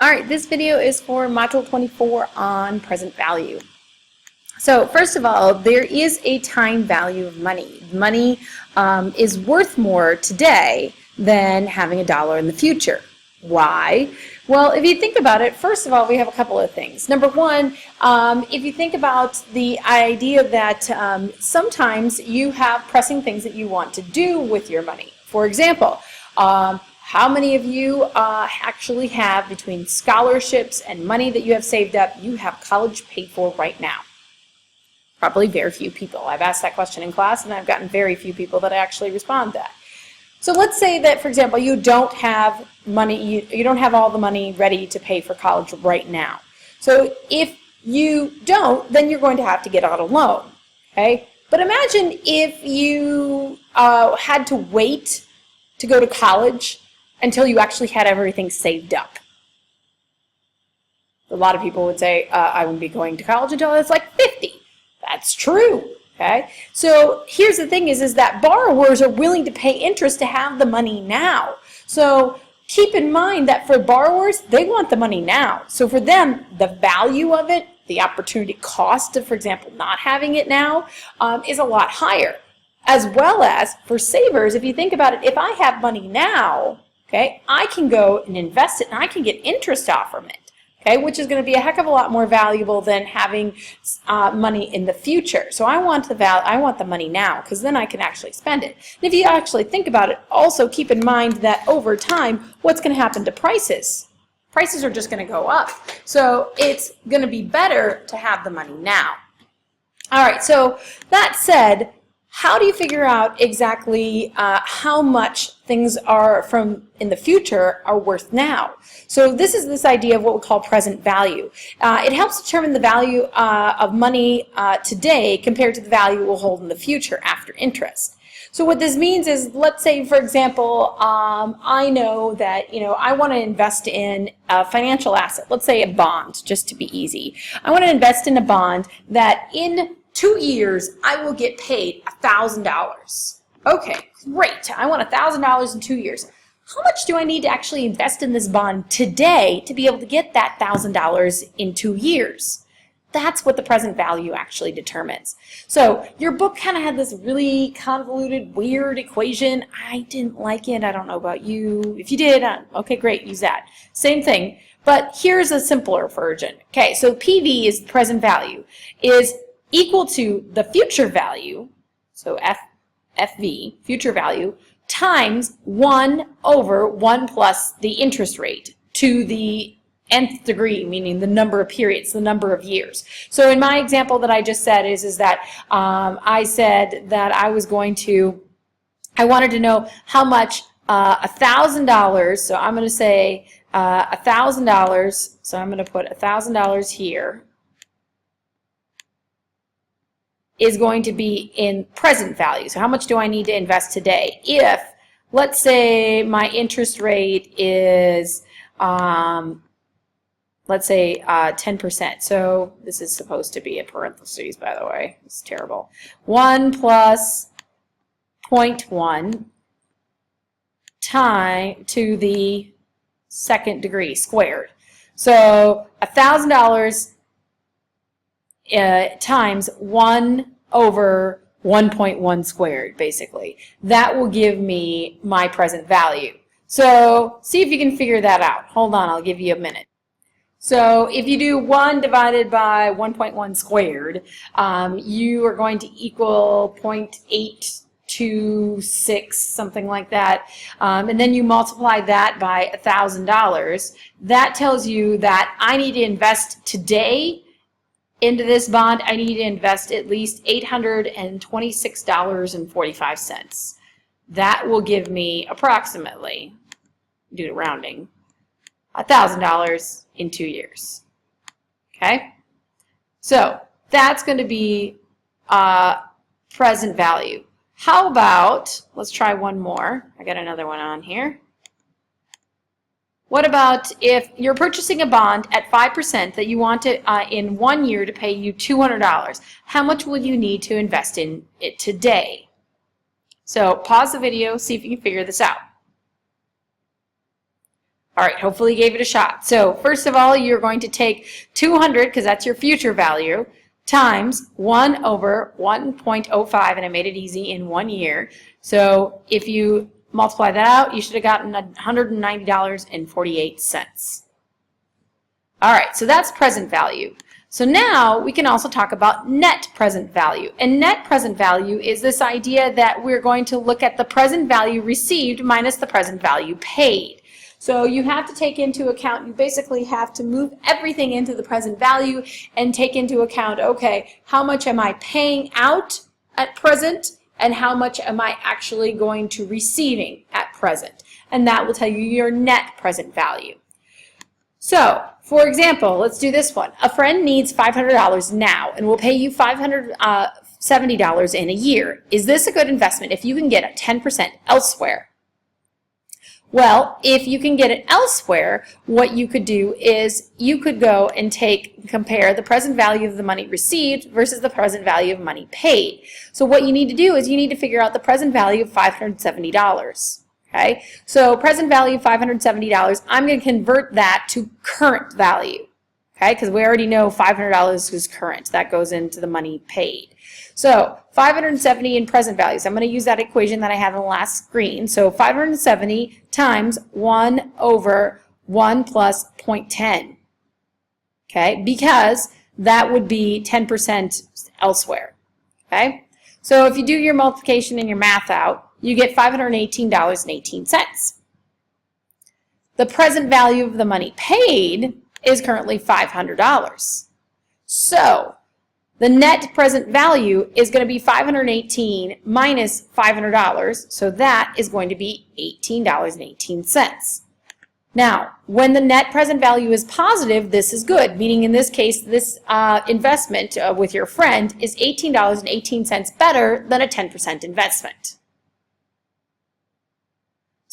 All right, this video is for Module 24 on present value. So first of all, there is a time value of money. Money is worth more today than having a dollar in the future. Why? Well, if you think about it, first of all, we have a couple of things. Number one, if you think about the idea that sometimes you have pressing things that you want to do with your money. For example, how many of you actually have, between scholarships and money that you have saved up, you have college paid for right now? Probably very few people. I've asked that question in class and I've gotten very few people that actually respond to that. So let's say that, for example, you don't have money, you don't have all the money ready to pay for college right now. So if you don't, then you're going to have to get out a loan, okay? But imagine if you had to wait to go to college until you actually had everything saved up. A lot of people would say, I wouldn't be going to college until I was like 50. That's true. Okay, so here's the thing is that borrowers are willing to pay interest to have the money now. So keep in mind that for borrowers, they want the money now. So for them, the value of it, the opportunity cost of, for example, not having it now is a lot higher. As well as for savers, if you think about it, if I have money now, okay, I can go and invest it and I can get interest off from it. Okay, which is going to be a heck of a lot more valuable than having money in the future. So I want the money now, because then I can actually spend it. And if you actually think about it, also keep in mind that over time, what's going to happen to prices? Prices are just going to go up. So it's going to be better to have the money now. All right, so that said, how do you figure out exactly how much things are in the future are worth now? So this idea of what we call present value. It helps determine the value of money today compared to the value it will hold in the future after interest. So what this means is, let's say, for example, I know that I want to invest in a financial asset. Let's say a bond, just to be easy. I want to invest in a bond that in 2 years, I will get paid $1,000. Okay, great. I want $1,000 in 2 years. How much do I need to actually invest in this bond today to be able to get that $1,000 in 2 years? That's what the present value actually determines. So your book kind of had this really convoluted, weird equation. I didn't like it. I don't know about you. If you did, okay, great, use that. Same thing, but here's a simpler version. Okay, so PV is present value, is equal to the future value, so FV, future value, times 1 over 1 plus the interest rate to the nth degree, meaning the number of periods, the number of years. So in my example that I just said is that I said that I wanted to know how much $1,000, so I'm going to say $1,000, so I'm going to put $1,000 here, is going to be in present value. So how much do I need to invest today? If, let's say, my interest rate is, let's say, 10%. So this is supposed to be a parentheses, by the way. It's terrible. 1 plus 0.1 time to the second degree squared. So $1,000 times 1 over 1.1 squared, basically. That will give me my present value. So see if you can figure that out. Hold on, I'll give you a minute. So if you do 1 divided by 1.1 squared, you are going to equal 0.826, something like that. And then you multiply that by $1,000. That tells you that I need to invest today into this bond. I need to invest at least $826.45. That will give me approximately, due to rounding, $1,000 in 2 years. Okay? So that's going to be present value. How about, let's try one more. I got another one on here. What about if you're purchasing a bond at 5% that you want to, in 1 year, to pay you $200? How much will you need to invest in it today? So pause the video, see if you can figure this out. All right, hopefully you gave it a shot. So first of all, you're going to take 200, because that's your future value, times 1 over 1.05, and I made it easy, in 1 year. So if you multiply that out, you should have gotten $190.48. All right, so that's present value. So now we can also talk about net present value. And net present value is this idea that we're going to look at the present value received minus the present value paid. So you have to take into account, you basically have to move everything into the present value and take into account, okay, how much am I paying out at present and how much am I actually going to receiving at present? And that will tell you your net present value. So, for example, let's do this one. A friend needs $500 now and will pay you $570 in a year. Is this a good investment if you can get a 10% elsewhere? Well, if you can get it elsewhere, what you could do is you could go and compare the present value of the money received versus the present value of money paid. So what you need to do is you need to figure out the present value of $570. Okay, so present value of $570, I'm going to convert that to current value. Okay, because we already know $500 is current. That goes into the money paid. So 570 in present values. I'm going to use that equation that I have on the last screen. So 570 times 1 over 1 plus 0.10. Okay, because that would be 10% elsewhere. Okay, so if you do your multiplication and your math out, you get $518.18. The present value of the money paid is currently $500. So the net present value is going to be $518 minus $500, so that is going to be $18.18. Now, when the net present value is positive, this is good, meaning in this case, this investment with your friend is $18.18 better than a 10% investment.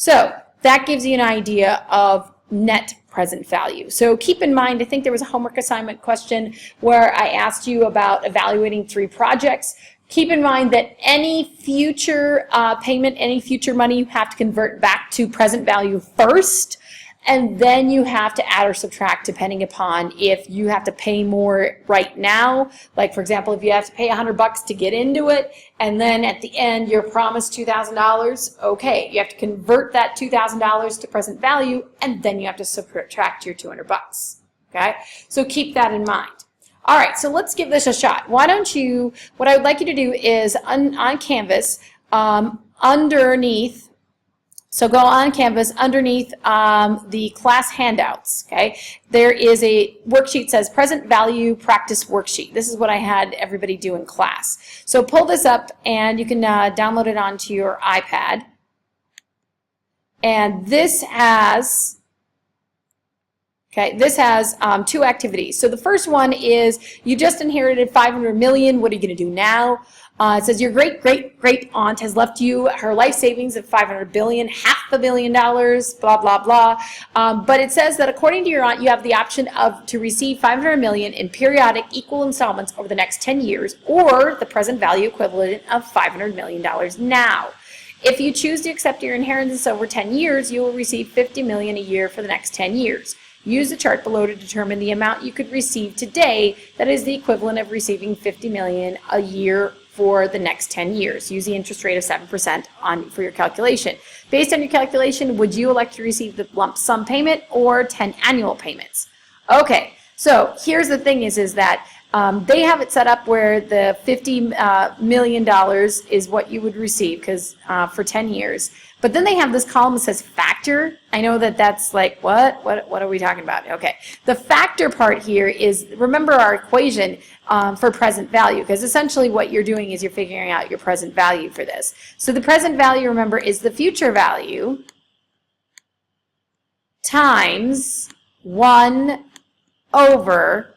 So that gives you an idea of net present value. So keep in mind, I think there was a homework assignment question where I asked you about evaluating 3 projects. Keep in mind that any future payment, any future money, you have to convert back to present value first, and then you have to add or subtract depending upon if you have to pay more right now. Like, for example, if you have to pay $100 to get into it, and then at the end you're promised $2,000, okay, you have to convert that $2,000 to present value, and then you have to subtract your $200. Okay, so keep that in mind. All right, so let's give this a shot. Why don't you, what I would like you to do is on Canvas, underneath, so go on Canvas, underneath the class handouts, okay, there is a worksheet that says Present Value Practice Worksheet. This is what I had everybody do in class. So pull this up and you can download it onto your iPad. And this has, this has 2 activities. So the first one is you just inherited $500 million. What are you going to do now? It says your great-great-great-aunt has left you her life savings of $500 billion, $500 million, blah, blah, blah. But it says that according to your aunt, you have the option to receive $500 million in periodic equal installments over the next 10 years, or the present value equivalent of $500 million now. If you choose to accept your inheritance over 10 years, you will receive $50 million a year for the next 10 years. Use the chart below to determine the amount you could receive today that is the equivalent of receiving $50 million a year for the next 10 years. Use the interest rate of 7% for your calculation. Based on your calculation, would you elect to receive the lump sum payment or 10 annual payments? Okay, so here's the thing is that they have it set up where the $50 million is what you would receive for 10 years. But then they have this column that says factor. I know that that's like, what are we talking about? Okay, the factor part here is, remember our equation for present value, because essentially what you're doing is you're figuring out your present value for this. So the present value, remember, is the future value times 1 over,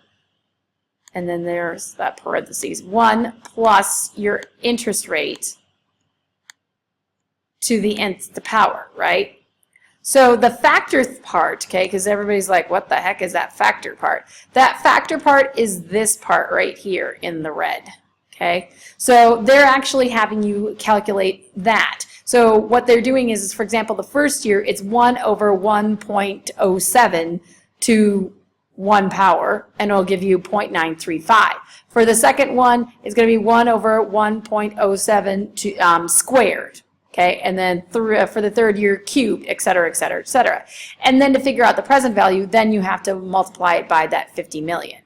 and then there's that parentheses, 1 plus your interest rate to the nth power, right? So the factor part, okay, because everybody's like, what the heck is that factor part? That factor part is this part right here in the red, okay? So they're actually having you calculate that. So what they're doing is, for example, the first year, it's 1 over 1.07 to 1 power, and it'll give you 0.935. For the second one, it's going to be 1 over 1.07 to, squared. Okay, and then for the third year, cubed, et cetera, et cetera, et cetera. And then to figure out the present value, then you have to multiply it by that 50 million.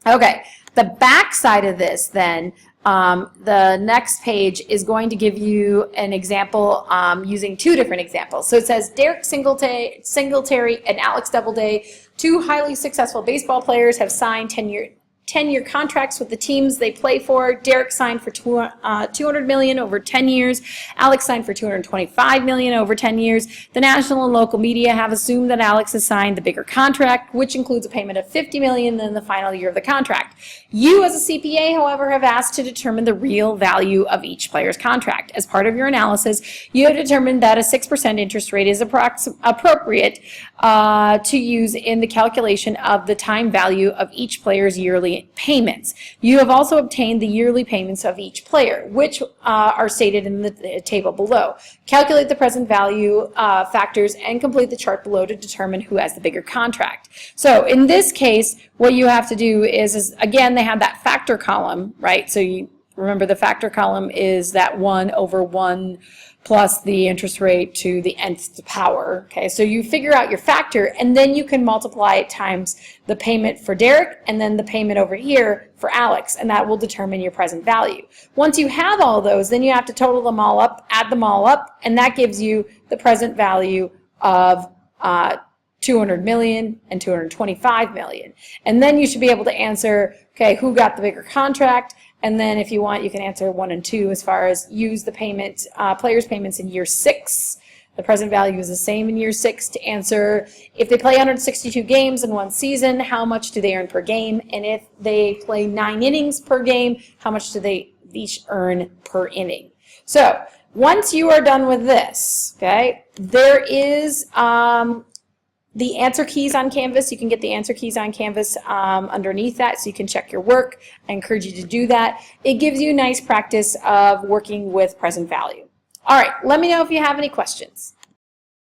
Okay, the back side of this then, the next page is going to give you an example using two different examples. So it says Derek Singletary and Alex Doubleday, two highly successful baseball players, have signed 10-year contracts with the teams they play for. Derek signed for $200 million over 10 years. Alex signed for $225 million over 10 years. The national and local media have assumed that Alex has signed the bigger contract, which includes a payment of $50 million in the final year of the contract. You, as a CPA, however, have asked to determine the real value of each player's contract. As part of your analysis, you have determined that a 6% interest rate is appropriate to use in the calculation of the time value of each player's yearly payments. You have also obtained the yearly payments of each player, which are stated in the table below. Calculate the present value factors and complete the chart below to determine who has the bigger contract. So in this case, what you have to do is again, they have that factor column, right? So you remember the factor column is that 1 over 1 plus the interest rate to the nth power. Okay, so you figure out your factor, and then you can multiply it times the payment for Derek and then the payment over here for Alex, and that will determine your present value. Once you have all those, then you have to total them all up, add them all up, and that gives you the present value of 200 million and 225 million. And then you should be able to answer, okay, who got the bigger contract? And then if you want, you can answer 1 and 2 as far as use the payment, players' payments in year 6. The present value is the same in year 6 to answer if they play 162 games in one season, how much do they earn per game? And if they play 9 innings per game, how much do they each earn per inning? So once you are done with this, okay, there is the answer keys on Canvas. You can get the answer keys on Canvas underneath that, so you can check your work. I encourage you to do that. It gives you nice practice of working with present value. All right, let me know if you have any questions.